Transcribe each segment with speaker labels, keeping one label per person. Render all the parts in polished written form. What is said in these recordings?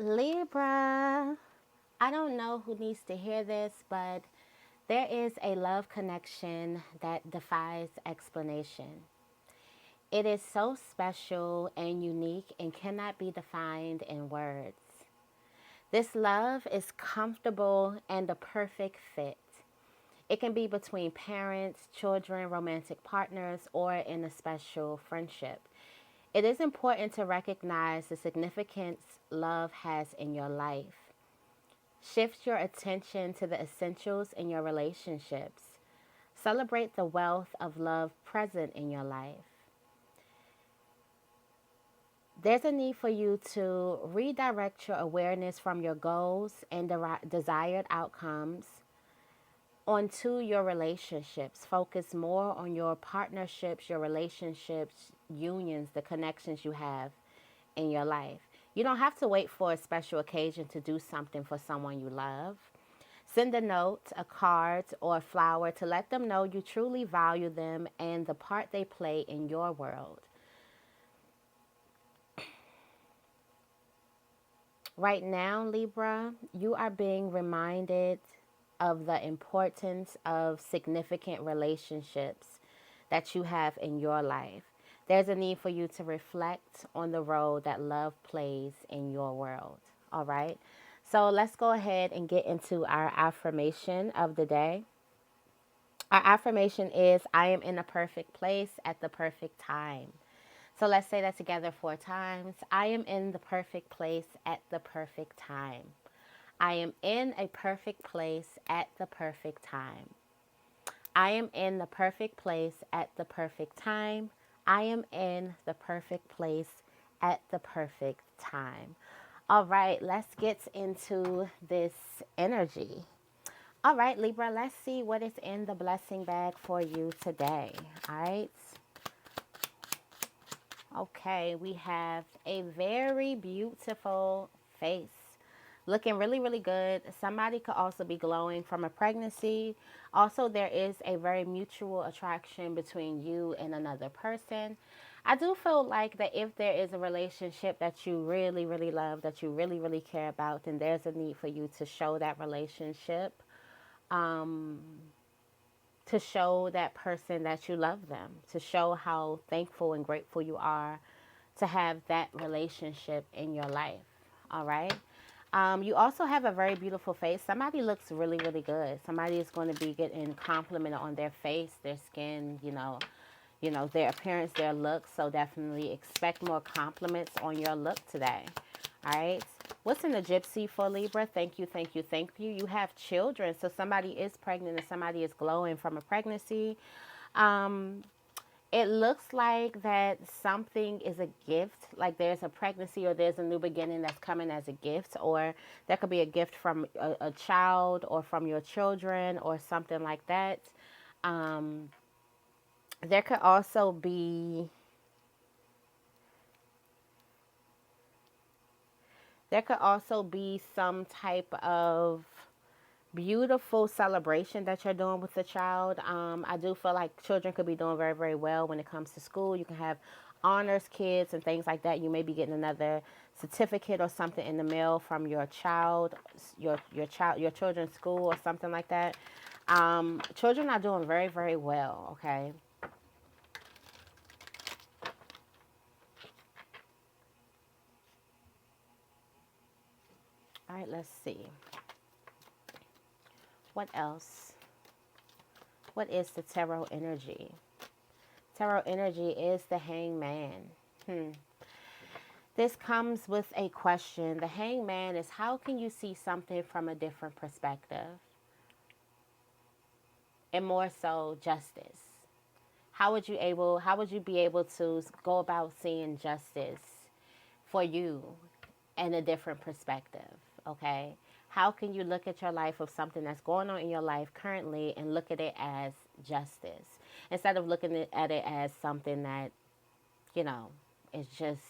Speaker 1: Libra, I don't know who needs to hear this, but there is a love connection that defies explanation. It is so special and unique and cannot be defined in words. This love is comfortable and a perfect fit. It can be between parents, children, romantic partners, or in a special friendship. It is important to recognize the significance love has in your life. Shift your attention to the essentials in your relationships. Celebrate the wealth of love present in your life. There's a need for you to redirect your awareness from your goals and desired outcomes onto your relationships. Focus more on your partnerships, your relationships, unions, the connections you have in your life. You don't have to wait for a special occasion to do something for someone you love. Send a note, a card, or a flower to let them know you truly value them and the part they play in your world. Right now, Libra, you are being reminded of the importance of significant relationships that you have in your life. There's a need for you to reflect on the role that love plays in your world. All right. So let's go ahead and get into our affirmation of the day. Our affirmation is I am in a perfect place at the perfect time. So let's say that together 4 times. I am in the perfect place at the perfect time. I am in a perfect place at the perfect time. I am in the perfect place at the perfect time. I am in the perfect place at the perfect time. All right, let's get into this energy. All right, Libra, let's see what is in the blessing bag for you today. All right. Okay, we have a very beautiful face. Looking really, really good. Somebody could also be glowing from a pregnancy. Also, there is a very mutual attraction between you and another person. I do feel like that if there is a relationship that you really, really love, that you really, really care about, then there's a need for you to show that relationship, um, to show that person that you love them, to show how thankful and grateful you are to have that relationship in your life. All right. You also have a very beautiful face. Somebody looks really, really good. Somebody is going to be getting complimented on their face, their skin, their appearance, their look. So definitely expect more compliments on your look today. All right. What's in the gypsy for Libra? Thank you, thank you, thank you. You have children. So somebody is pregnant and somebody is glowing from a pregnancy. Um, it looks like that something is a gift, like there's a pregnancy or there's a new beginning that's coming as a gift, or that could be a gift from a child or from your children or something like that. Um, there could also be some type of beautiful celebration that you're doing with the child. I do feel like children could be doing very, very well when it comes to school. You can have honors kids and things like that. You may be getting another certificate or something in the mail from your child, your children's school or something like that. Children are doing very, very well. Okay. All right. Let's see what else. What is the tarot energy? Tarot energy is the hangman. This comes with a question. The hangman is how can you see something from a different perspective? And more so justice. How would you be able to go about seeing justice for you in a different perspective? Okay? How can you look at your life of something that's going on in your life currently and look at it as justice instead of looking at it as something that, you know, is just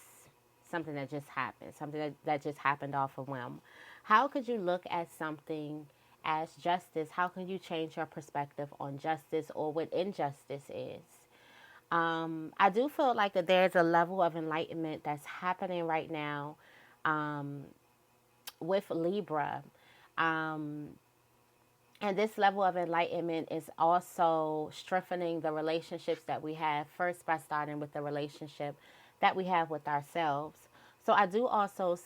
Speaker 1: something that just happened, something that just happened off a whim. How could you look at something as justice? How can you change your perspective on justice or what injustice is? I do feel like that there's a level of enlightenment that's happening right now, with Libra, um, and this level of enlightenment is also strengthening the relationships that we have, first by starting with the relationship that we have with ourselves. So I do also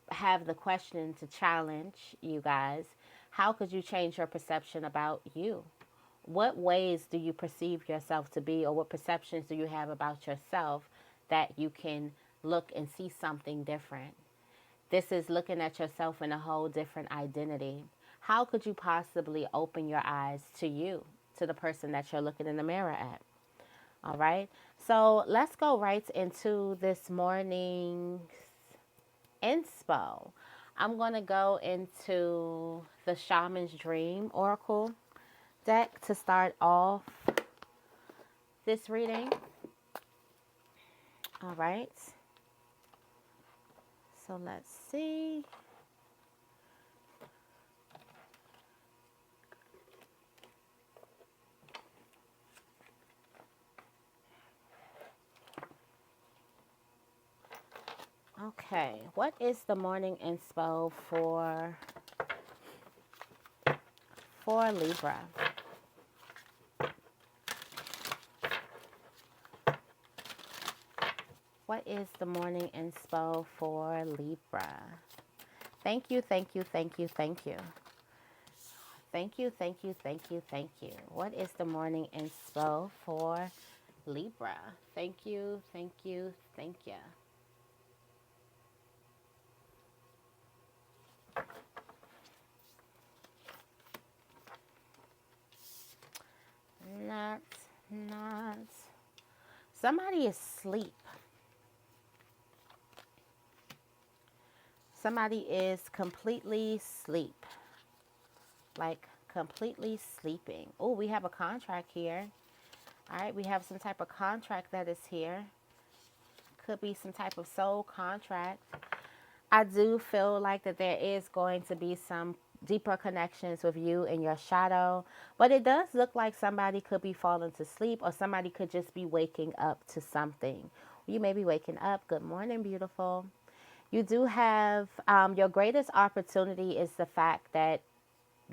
Speaker 1: have the question to challenge you guys. How could you change your perception about you? What ways do you perceive yourself to be, or what perceptions do you have about yourself that you can look and see something different? This is looking at yourself in a whole different identity. How could you possibly open your eyes to you, to the person that you're looking in the mirror at? All right. So let's go right into this morning's inspo. I'm going to go into the Shaman's Dream Oracle deck to start off this reading. All right. So let's see. Okay, what is the morning inspo for Libra? What is the morning inspo for Libra? Thank you, thank you, thank you, thank you. Thank you, thank you, thank you, thank you. What is the morning inspo for Libra? Thank you, thank you, thank you. Not. Somebody is asleep. Somebody is completely asleep. Like completely sleeping. Oh, we have a contract here. All right, we have some type of contract that is here. Could be some type of soul contract. I do feel like that there is going to be some deeper connections with you and your shadow, but it does look like somebody could be falling to sleep, or somebody could just be waking up to something. You may be waking up. Good morning, beautiful. You do have your greatest opportunity is the fact that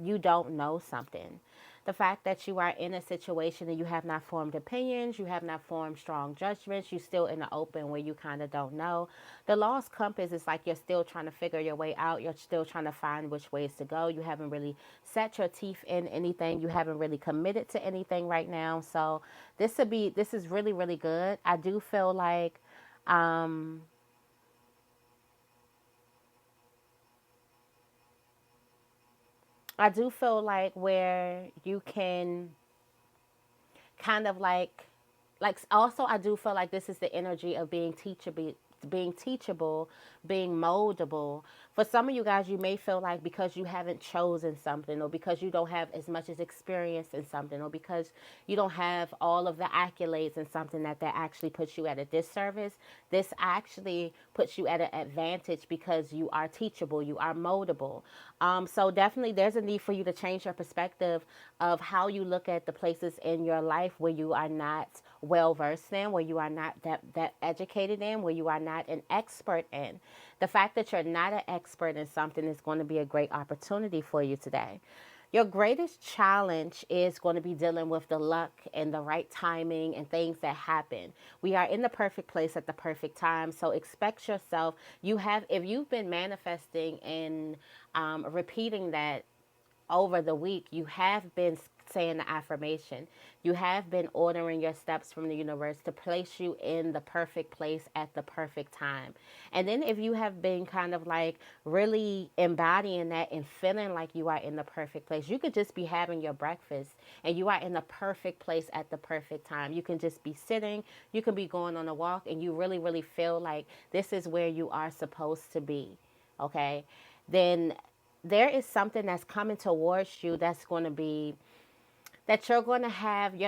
Speaker 1: you don't know something. The fact that you are in a situation and you have not formed opinions, you have not formed strong judgments, you're still in the open where you kind of don't know. The lost compass is like you're still trying to figure your way out. You're still trying to find which ways to go. You haven't really set your teeth in anything. You haven't really committed to anything right now. So this is really, really good. I do feel like where you can kind of also I do feel like this is the energy of being teachable, being moldable. For some of you guys, you may feel like because you haven't chosen something, or because you don't have as much as experience in something, or because you don't have all of the accolades in something, that actually puts you at a disservice. This actually puts you at an advantage because you are teachable, you are moldable. So definitely there's a need for you to change your perspective of how you look at the places in your life where you are not well versed in, where you are not that educated in, where you are not an expert in. The fact that you're not an expert in something is going to be a great opportunity for you today. Your greatest challenge is going to be dealing with the luck and the right timing and things that happen. We are in the perfect place at the perfect time. So expect yourself. If you've been manifesting and repeating that over the week, you have been saying the affirmation. You have been ordering your steps from the universe to place you in the perfect place at the perfect time. And then if you have been kind of like really embodying that and feeling like you are in the perfect place, you could just be having your breakfast and you are in the perfect place at the perfect time. You can just be sitting, you can be going on a walk, and you really, really feel like this is where you are supposed to be. Okay? Then there is something that's coming towards you that's going to be that you're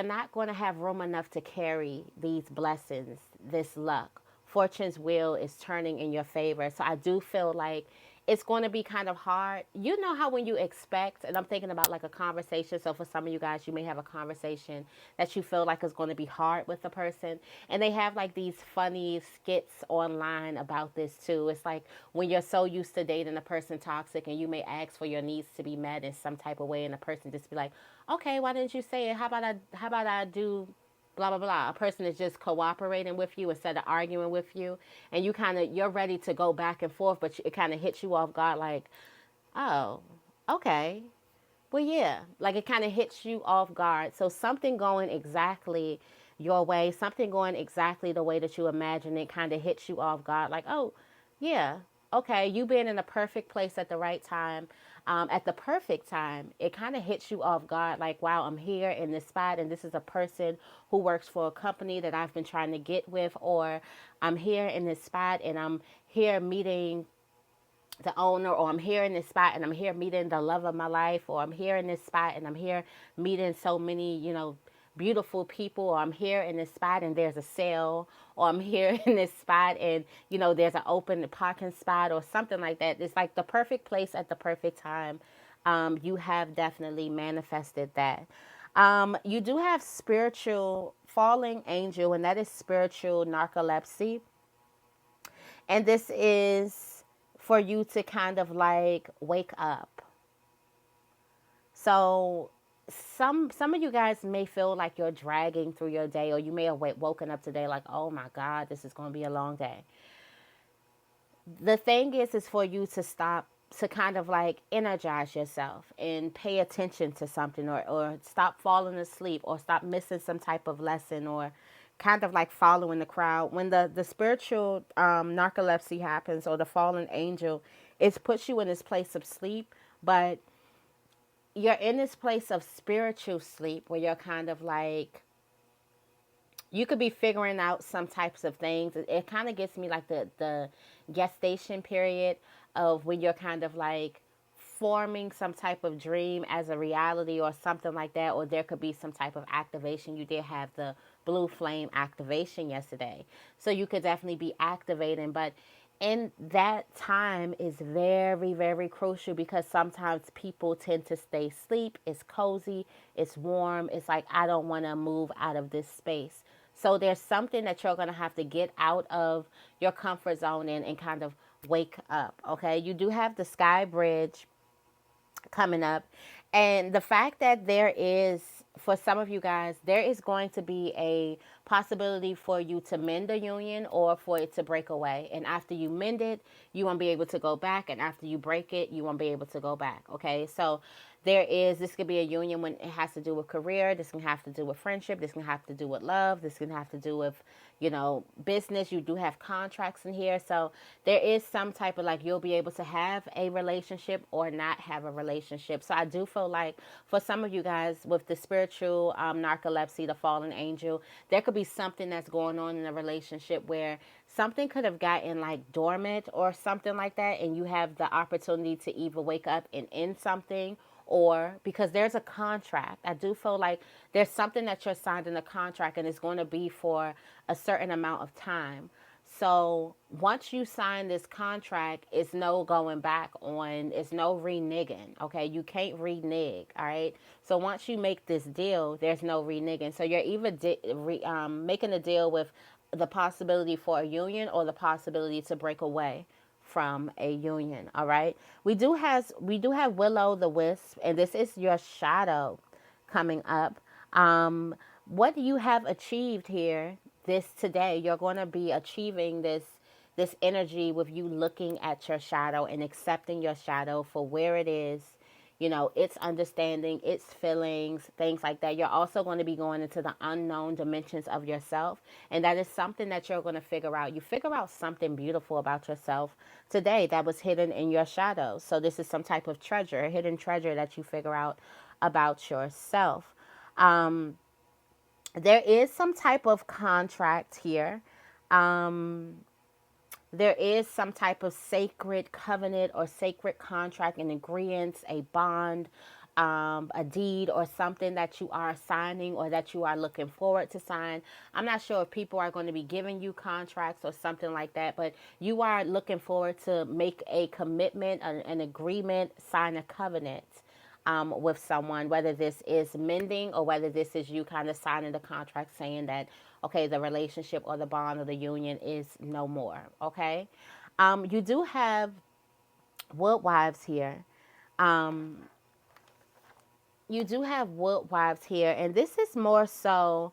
Speaker 1: not going to have room enough to carry these blessings, this luck, fortune's wheel is turning in your favor. So I do feel like it's going to be kind of hard. You know how when you expect, and I'm thinking about like a conversation. So for some of you guys, you may have a conversation that you feel like is going to be hard with the person. And they have like these funny skits online about this too. It's like when you're so used to dating a person toxic and you may ask for your needs to be met in some type of way and the person just be like, okay, why didn't you say it? How about I do blah blah blah. A person is just cooperating with you instead of arguing with you, and you're ready to go back and forth, but it kind of hits you off guard, like, oh, okay, well, yeah, like it kind of hits you off guard. So something going exactly your way, something going exactly the way that you imagine it, kind of hits you off guard, like, oh, yeah, okay, you being in the perfect place at the right time, at the perfect time, it kind of hits you off guard, like, wow, I'm here in this spot, and this is a person who works for a company that I've been trying to get with, or I'm here in this spot and I'm here meeting the owner, or I'm here in this spot and I'm here meeting the love of my life, or I'm here in this spot and I'm here meeting so many, beautiful people, or I'm here in this spot and there's a sale, or I'm here in this spot and, there's an open parking spot or something like that. It's like the perfect place at the perfect time. You have definitely manifested that. You do have spiritual falling angel, and that is spiritual narcolepsy. And this is for you to kind of like wake up. So some of you guys may feel like you're dragging through your day, or you may have woken up today like, oh my God, this is going to be a long day. The thing is for you to stop, to kind of like energize yourself and pay attention to something, or stop falling asleep, or stop missing some type of lesson, or kind of like following the crowd. When the spiritual narcolepsy happens, or the fallen angel, it puts you in this place of sleep, but you're in this place of spiritual sleep where you're kind of like, you could be figuring out some types of things. It kind of gets me like the gestation period of when you're kind of like forming some type of dream as a reality or something like that, or there could be some type of activation. You did have the blue flame activation yesterday, so you could definitely be activating, but and that time is very, very crucial, because sometimes people tend to stay asleep. It's cozy, it's warm, it's like, I don't want to move out of this space. So there's something that you're going to have to get out of your comfort zone and kind of wake up. Okay, you do have the sky bridge coming up. And the fact that there is, for some of you guys, there is going to be a possibility for you to mend a union or for it to break away. And after you mend it, you won't be able to go back. And after you break it, you won't be able to go back. Okay. So this could be a union when it has to do with career. This can have to do with friendship. This can have to do with love. This can have to do with, business. You do have contracts in here. So there is some type of like, you'll be able to have a relationship or not have a relationship. So I do feel like for some of you guys with the spiritual narcolepsy, the fallen angel, there could be something that's going on in a relationship where something could have gotten like dormant or something like that. And you have the opportunity to either wake up and end something, or because there's a contract. I do feel like there's something that you're signed in a contract, and it's going to be for a certain amount of time. So once you sign this contract, it's no going back on, it's no reneging, okay? You can't renege, all right? So once you make this deal, there's no reneging. So you're either making a deal with the possibility for a union or the possibility to break away from a union, all right? We do have Willow the Wisp, and this is your shadow coming up. What you have achieved here this today, you're going to be achieving this energy with you looking at your shadow and accepting your shadow for where it is, its understanding, its feelings, things like that. You're also going to be going into the unknown dimensions of yourself. And that is something that you're going to figure out. You figure out something beautiful about yourself today that was hidden in your shadow. So this is some type of treasure, a hidden treasure that you figure out about yourself. There is some type of contract here. There is some type of sacred covenant or sacred contract, an agreement, a bond. a deed or something that you are signing or that you are looking forward to sign. I'm not sure if people are going to be giving you contracts or something like that, but you are looking forward to make a commitment, an agreement, sign a covenant with someone, whether this is mending or whether this is you kind of signing the contract saying that, okay, the relationship or the bond or the union is no more. Okay. You do have wood wives here. Um, you do have wood wives here, and this is more so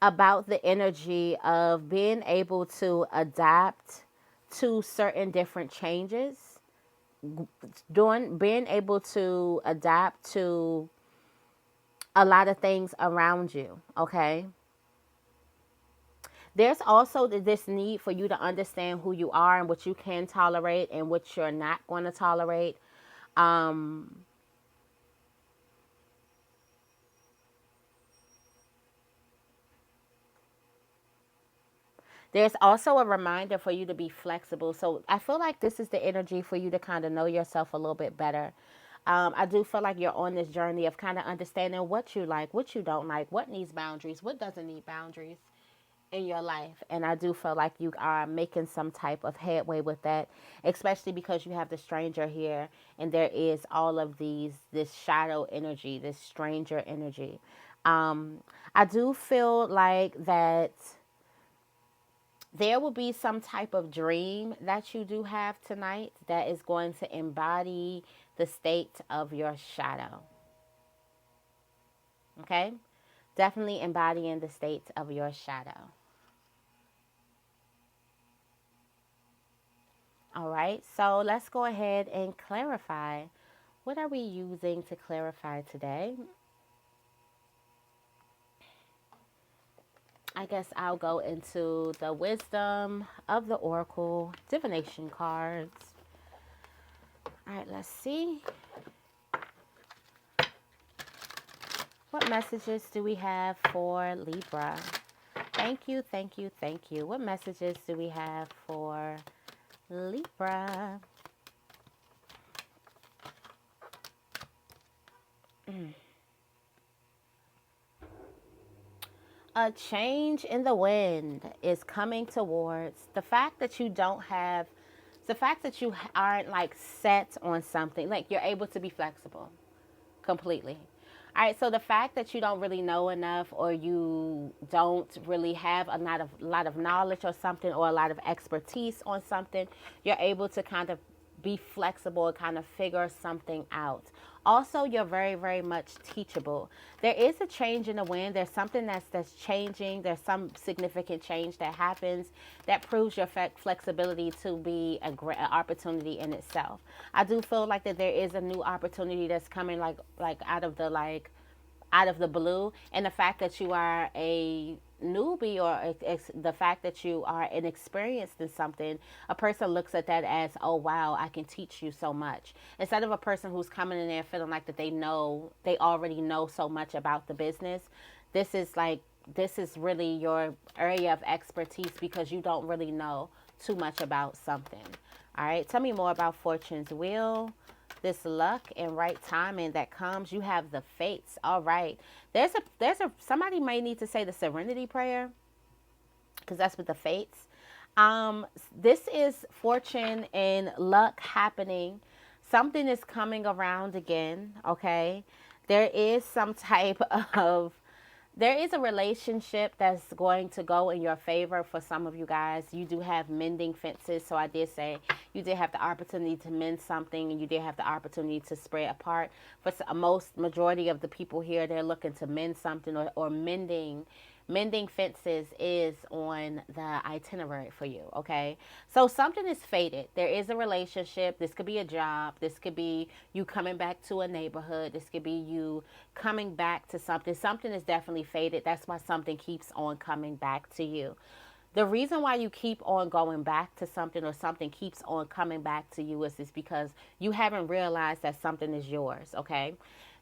Speaker 1: about the energy of being able to adapt to certain different changes, being able to adapt to a lot of things around you. Okay. There's also this need for you to understand who you are and what you can tolerate and what you're not going to tolerate. Um, There's also a reminder for you to be flexible. So I feel like this is the energy for you to kind of know yourself a little bit better. I do feel like you're on this journey of kind of understanding what you like, what you don't like, what needs boundaries, what doesn't need boundaries in your life. And I do feel like you are making some type of headway with that, especially because you have the stranger here and there is all of this shadow energy, this stranger energy. I do feel like that there will be some type of dream that you do have tonight that is going to embody the state of your shadow. Okay? Definitely embodying the state of your shadow. All right, so let's go ahead and clarify. What are we using to clarify today? I guess I'll go into the wisdom of the oracle divination cards. All right, let's see. What messages do we have for Libra? Thank you, thank you, thank you. What messages do we have for Libra? A change in the wind is coming towards the fact that you don't have, the fact that you aren't like set on something, like you're able to be flexible completely. All right, so the fact that you don't really know enough or you don't really have a lot of knowledge or something or a lot of expertise on something, you're able to kind of be flexible and kind of figure something out. Also, you're very, very much teachable. There is a change in the wind. There's something that's changing. There's some significant change that happens that proves your flexibility to be an opportunity in itself. I do feel like that there is a new opportunity that's coming like out of the blue, and the fact that you are a newbie or the fact that you are inexperienced in something, a person looks at that as, oh wow, I can teach you so much, instead of a person who's coming in there feeling like that they already know so much about the business. This is really your area of expertise because you don't really know too much about something. All right, tell me more about Fortune's Wheel, this luck and right timing that comes. You have the fates. All right. There's a somebody may need to say the serenity prayer because that's with the fates. This is fortune and luck happening. Something is coming around again, okay? There is some type of there is a relationship that's going to go in your favor for some of you guys. You do have mending fences. So I did say you did have the opportunity to mend something and you did have the opportunity to spread apart. For most majority of the people here, they're looking to mend something or mending fences is on the itinerary for you, okay? So something is fated. There is a relationship. This could be a job. This could be you coming back to a neighborhood. This could be you coming back to something. Something is definitely fated. That's why something keeps on coming back to you. The reason why you keep on going back to something or something keeps on coming back to you is because you haven't realized that something is yours, okay?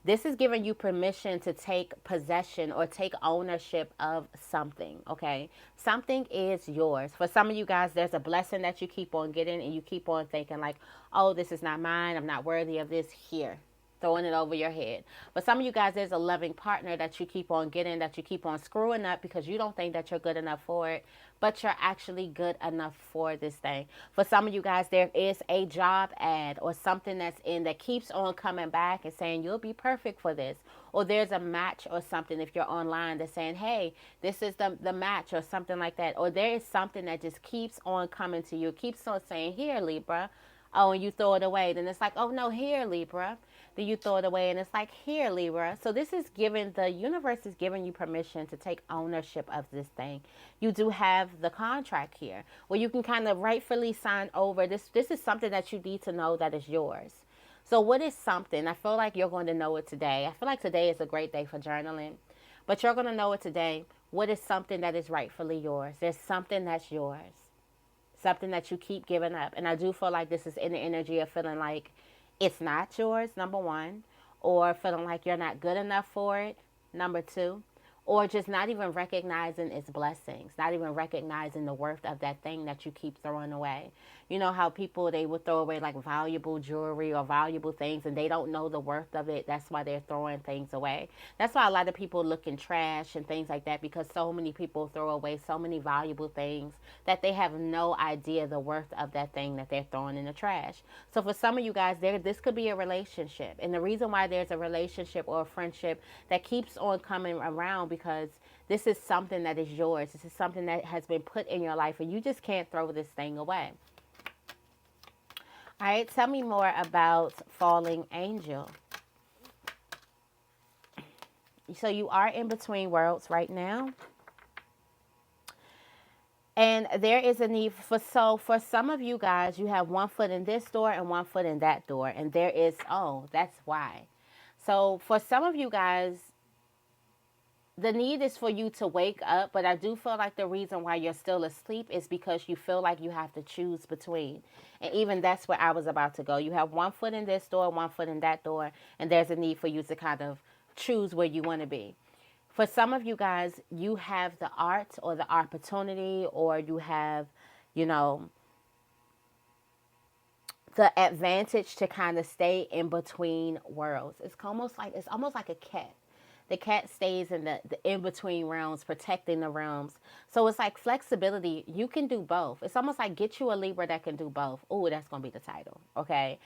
Speaker 1: This is giving you permission to take possession or take ownership of something, okay? Something is yours. For some of you guys, there's a blessing that you keep on getting and you keep on thinking like, oh, this is not mine. I'm not worthy of this. Here. throwing it over your head. For some of you guys, there's a loving partner that you keep on getting, that you keep on screwing up because you don't think that you're good enough for it, but you're actually good enough for this thing. For some of you guys, there is a job ad or something that's in that keeps on coming back and saying you'll be perfect for this. Or there's a match or something if you're online that's saying, hey, this is the match or something like that. Or there is something that just keeps on coming to you, keeps on saying, here, Libra. Oh, and you throw it away. Then it's like, oh, no, here, Libra. Then you throw it away and it's like, here, Libra. So this is giving, the universe is giving you permission to take ownership of this thing. You do have the contract here where you can kind of rightfully sign over. This is something that you need to know that is yours. So what is something? I feel like you're going to know it today. I feel like today is a great day for journaling, but you're going to know it today. What is something that is rightfully yours? There's something that's yours, something that you keep giving up. And I do feel like this is in the energy of feeling like it's not yours, number one, or feeling like you're not good enough for it, number two, or just not even recognizing its blessings, not even recognizing the worth of that thing that you keep throwing away. You know how people, they would throw away like valuable jewelry or valuable things and they don't know the worth of it. That's why they're throwing things away. That's why a lot of people look in trash and things like that, because so many people throw away so many valuable things that they have no idea the worth of that thing that they're throwing in the trash. So for some of you guys, this could be a relationship. And the reason why there's a relationship or a friendship that keeps on coming around, because this is something that is yours. This is something that has been put in your life and you just can't throw this thing away. All right, tell me more about falling angel. So you are in between worlds right now. And there is a need for some of you guys, you have one foot in this door and one foot in that door. And there is, oh, that's why. So for some of you guys, the need is for you to wake up, but I do feel like the reason why you're still asleep is because you feel like you have to choose between. And even that's where I was about to go. You have one foot in this door, one foot in that door, and there's a need for you to kind of choose where you want to be. For some of you guys, you have the art or the opportunity, or you have, you know, the advantage to kind of stay in between worlds. It's almost like a cat. The cat stays in the in-between realms, protecting the realms. So it's like flexibility. You can do both. It's almost like get you a Libra that can do both. Oh, that's going to be the title. Okay.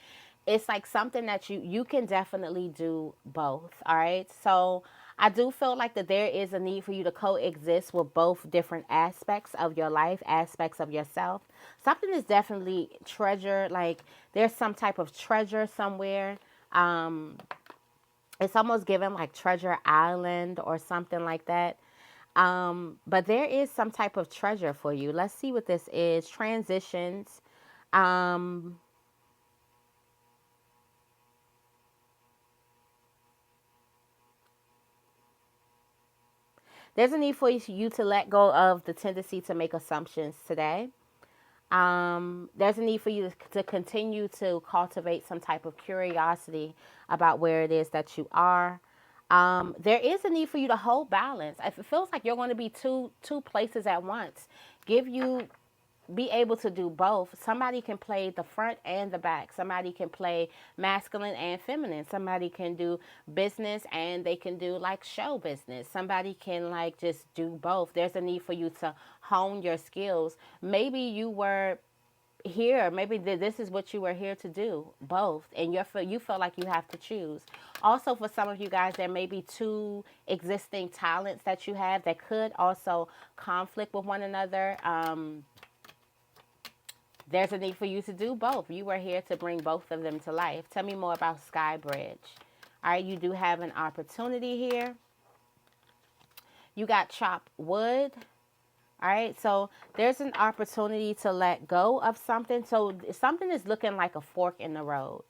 Speaker 1: It's like something that you can definitely do both. All right. So I do feel like that there is a need for you to coexist with both different aspects of your life, aspects of yourself. Something is definitely treasure. Like there's some type of treasure somewhere. It's almost given like Treasure Island or something like that. But there is some type of treasure for you. Let's see what this is. Transitions. There's a need for you to let go of the tendency to make assumptions today. There's a need for you to continue to cultivate some type of curiosity about where it is that you are. There is a need for you to hold balance. If it feels like you're going to be two places at once, be able to do both. Somebody can play the front and the back. Somebody can play masculine and feminine. Somebody can do business and they can do like show business. Somebody can like just do both. There's a need for you to hone your skills. Maybe you were here, maybe this is what you were here to do, both, and you feel like you have to choose. Also, for some of you guys, there may be two existing talents that you have that could also conflict with one another. There's a need for you to do both. You were here to bring both of them to life. Tell me more about Sky Bridge. All right, you do have an opportunity here. You got chop wood. All right, so there's an opportunity to let go of something. So something is looking like a fork in the road.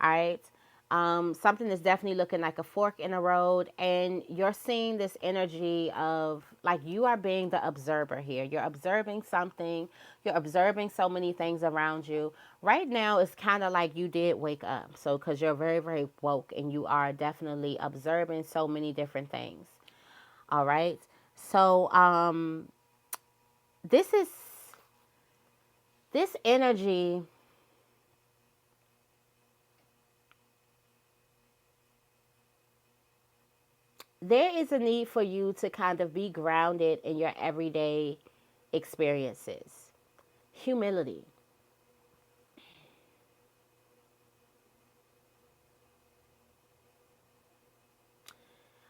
Speaker 1: All right. Something is definitely looking like a fork in the road, and you're seeing this energy of like you are being the observer here. You're observing something. You're observing so many things around you. Right now, it's kind of like you did wake up. So because you're very, very woke and you are definitely observing so many different things. All right. So this energy there is a need for you to kind of be grounded in your everyday experiences. Humility.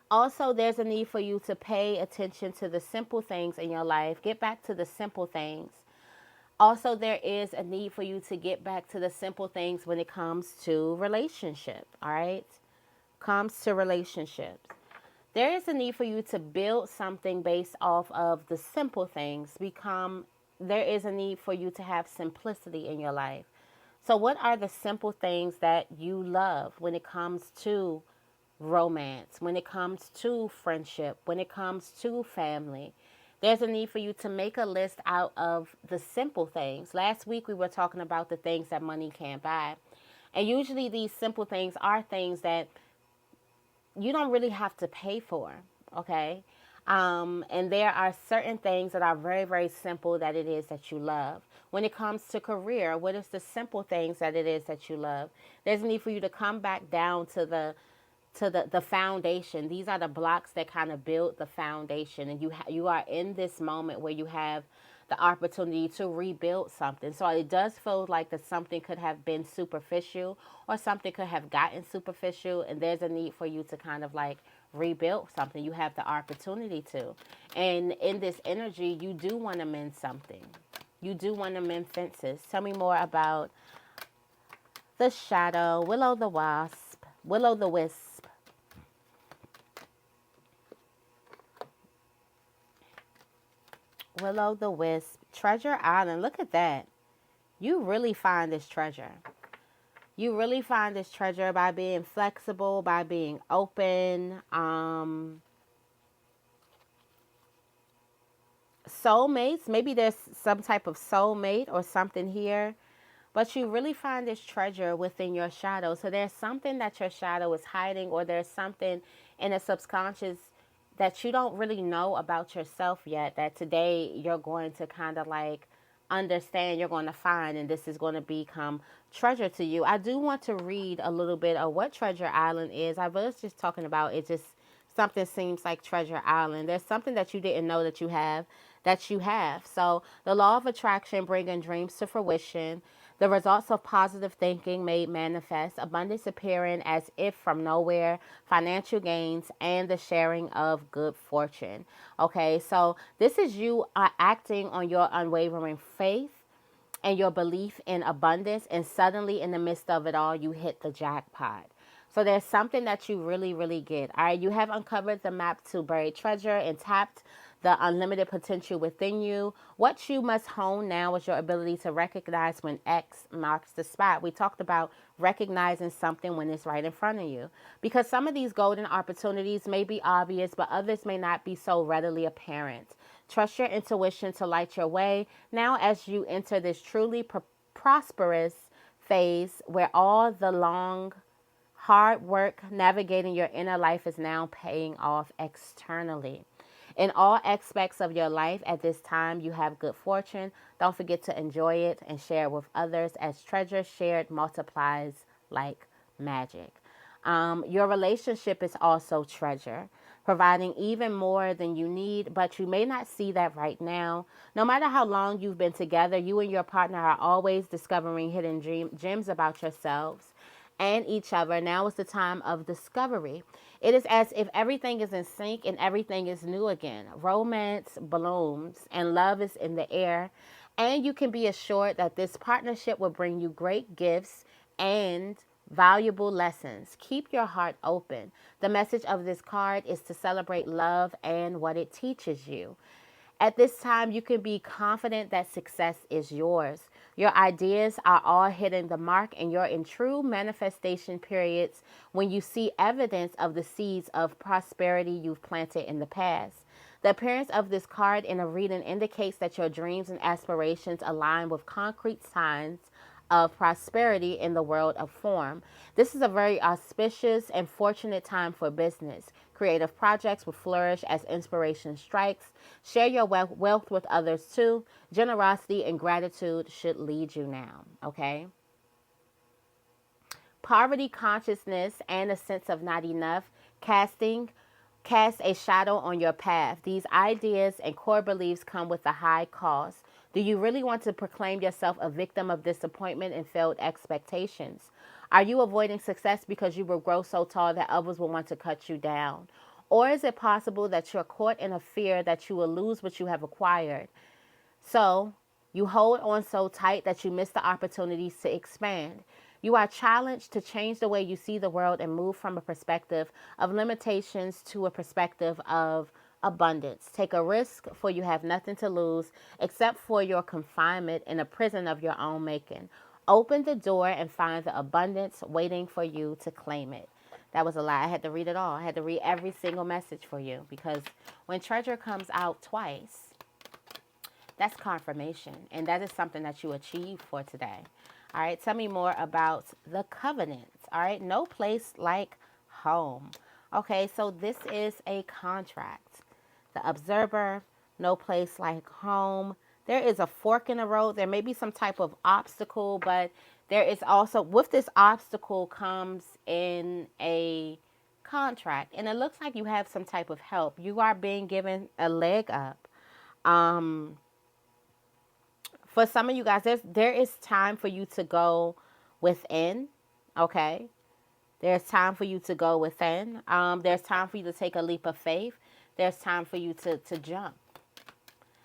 Speaker 1: Also, there's a need for you to pay attention to the simple things in your life. Get back to the simple things. Also, there is a need for you to get back to the simple things when it comes to relationship, all right? Comes to relationships. There is a need for you to build something based off of the simple things. There is a need for you to have simplicity in your life. So what are the simple things that you love when it comes to romance, when it comes to friendship, when it comes to family? There's a need for you to make a list out of the simple things. Last week we were talking about the things that money can't buy. And usually these simple things are things that you don't really have to pay for, okay? And there are certain things that are very, very simple that it is that you love. When it comes to career, what is the simple things that it is that you love? There's a need for you to come back down to the foundation. These are the blocks that kind of build the foundation, and you are in this moment where you have the opportunity to rebuild something. So it does feel like that something could have been superficial or something could have gotten superficial, and there's a need for you to kind of like rebuild something. You have the opportunity to. And in this energy, you do want to mend something. You do want to mend fences. Tell me more about the shadow, Willow the Wasp, Willow the Wisp. Willow the Wisp, Treasure Island. Look at that. You really find this treasure. You really find this treasure by being flexible, by being open. Soulmates. Maybe there's some type of soulmate or something here. But you really find this treasure within your shadow. So there's something that your shadow is hiding, or there's something in the subconscious that you don't really know about yourself yet, that today you're going to kind of like understand, you're going to find, and this is going to become treasure to you. I do want to read a little bit of what Treasure Island is. I was just talking about it, just something seems like Treasure Island. There's something that you didn't know that you have, that you have. So the law of attraction, bringing dreams to fruition, the results of positive thinking made manifest, abundance appearing as if from nowhere, financial gains, and the sharing of good fortune. Okay, so this is you acting on your unwavering faith and your belief in abundance, and suddenly in the midst of it all, you hit the jackpot. So there's something that you really, really get. All right, you have uncovered the map to buried treasure and tapped the unlimited potential within you. What you must hone now is your ability to recognize when X marks the spot. We talked about recognizing something when it's right in front of you, because some of these golden opportunities may be obvious, but others may not be so readily apparent. Trust your intuition to light your way now as you enter this truly prosperous phase where all the long hard work navigating your inner life is now paying off externally. In all aspects of your life at this time, you have good fortune. Don't forget to enjoy it and share it with others, as treasure shared multiplies like magic. Your relationship is also treasure, providing even more than you need, but you may not see that right now. No matter how long you've been together, you and your partner are always discovering hidden gems about yourselves and each other. Now is the time of discovery. It is as if everything is in sync and everything is new again. Romance blooms and love is in the air. And you can be assured that this partnership will bring you great gifts and valuable lessons. Keep your heart open. The message of this card is to celebrate love and what it teaches you. At this time, you can be confident that success is yours. Your ideas are all hitting the mark, and you're in true manifestation periods when you see evidence of the seeds of prosperity you've planted in the past. The appearance of this card in a reading indicates that your dreams and aspirations align with concrete signs of prosperity in the world of form. This is a very auspicious and fortunate time for business. Creative projects will flourish as inspiration strikes. Share your wealth with others too. Generosity and gratitude should lead you now, okay? Poverty consciousness and a sense of not enough, cast a shadow on your path. These ideas and core beliefs come with a high cost. Do you really want to proclaim yourself a victim of disappointment and failed expectations? Are you avoiding success because you will grow so tall that others will want to cut you down? Or is it possible that you're caught in a fear that you will lose what you have acquired? So you hold on so tight that you miss the opportunities to expand. You are challenged to change the way you see the world and move from a perspective of limitations to a perspective of abundance. Take a risk, for you have nothing to lose except for your confinement in a prison of your own making. Open the door and find the abundance waiting for you to claim it. That was a lie. I had to read it all. I had to read every single message for you, because when treasure comes out twice, that's confirmation, and that is something that you achieve for today. All right, tell me more about the covenant. All right, no place like home. Okay, so this is a contract. The observer, no place like home. There is a fork in the road. There may be some type of obstacle, but there is also, with this obstacle comes in a contract, and it looks like you have some type of help. You are being given a leg up. For some of you guys, there is time for you to go within. Okay, there's time for you to go within. There's time for you to take a leap of faith. There's time for you to jump.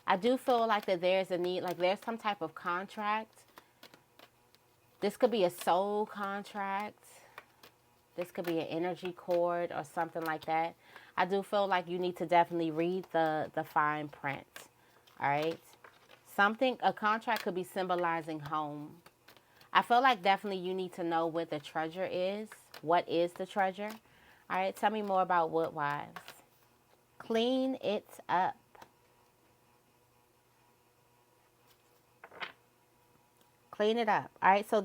Speaker 1: I do feel like that there's a need, like there's some type of contract. This could be a soul contract. This could be an energy cord or something like that. I do feel like you need to definitely read the fine print. All right. A contract could be symbolizing home. I feel like definitely you need to know what the treasure is. What is the treasure? All right, tell me more about Wood Wives. Clean it up. Clean it up. All right, so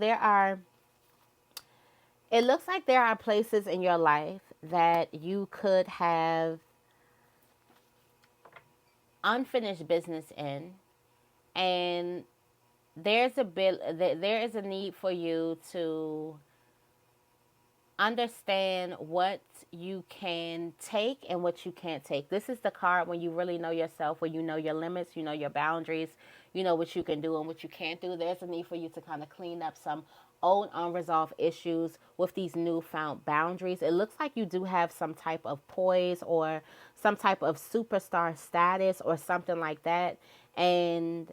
Speaker 1: it looks like there are places in your life that you could have unfinished business in. And there is a need for you to understand what you can take and what you can't take. This is the card when you really know yourself, where you know your limits, you know your boundaries, you know what you can do and what you can't do. There's a need for you to kind of clean up some old unresolved issues with these newfound boundaries. It looks like you do have some type of poise or some type of superstar status or something like that. And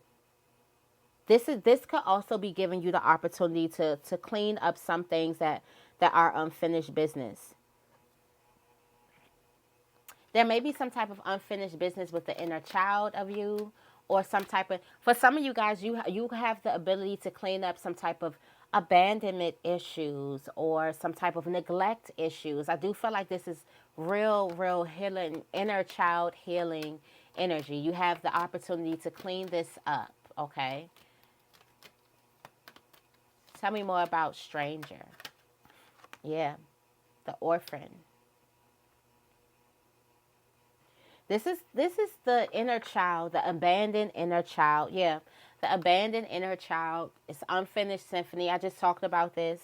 Speaker 1: this could also be giving you the opportunity to clean up some things that are unfinished business. There may be some type of unfinished business with the inner child of you, or some type of, for some of you guys, you have the ability to clean up some type of abandonment issues or some type of neglect issues. I do feel like this is real healing, inner child healing energy. You have the opportunity to clean this up, okay? Tell me more about stranger. Yeah, the orphan. This is the inner child, the abandoned inner child. Yeah, the abandoned inner child. It's unfinished symphony. I just talked about this.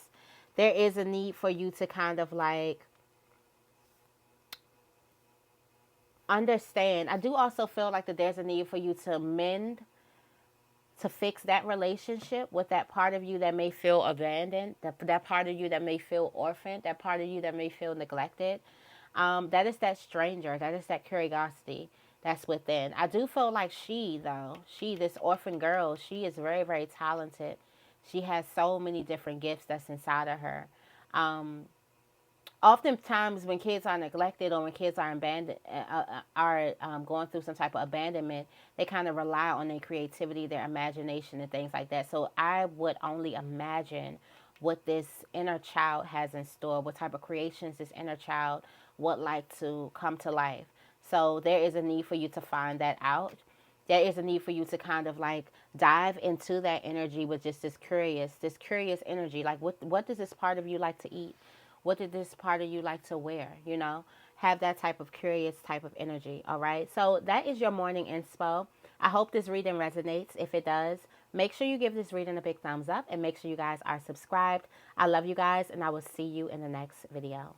Speaker 1: There is a need for you to kind of like understand. I do also feel like that there's a need for you to mend, to fix that relationship with that part of you that may feel abandoned, that part of you that may feel orphaned, that part of you that may feel neglected. That is that stranger. That is that curiosity that's within. I do feel like this orphan girl, she is very talented. She has so many different gifts that's inside of her. Oftentimes when kids are neglected or when kids are abandoned, going through some type of abandonment, they kind of rely on their creativity, their imagination, and things like that. So I would only imagine what this inner child has in store, what type of creations this inner child would like to come to life. So there is a need for you to find that out. There is a need for you to kind of like dive into that energy with just this curious energy. Like what does this part of you like to eat? What did this part of you like to wear? You know, have that type of curious type of energy. All right. So that is your morning inspo. I hope this reading resonates. If it does, make sure you give this reading a big thumbs up and make sure you guys are subscribed. I love you guys, and I will see you in the next video.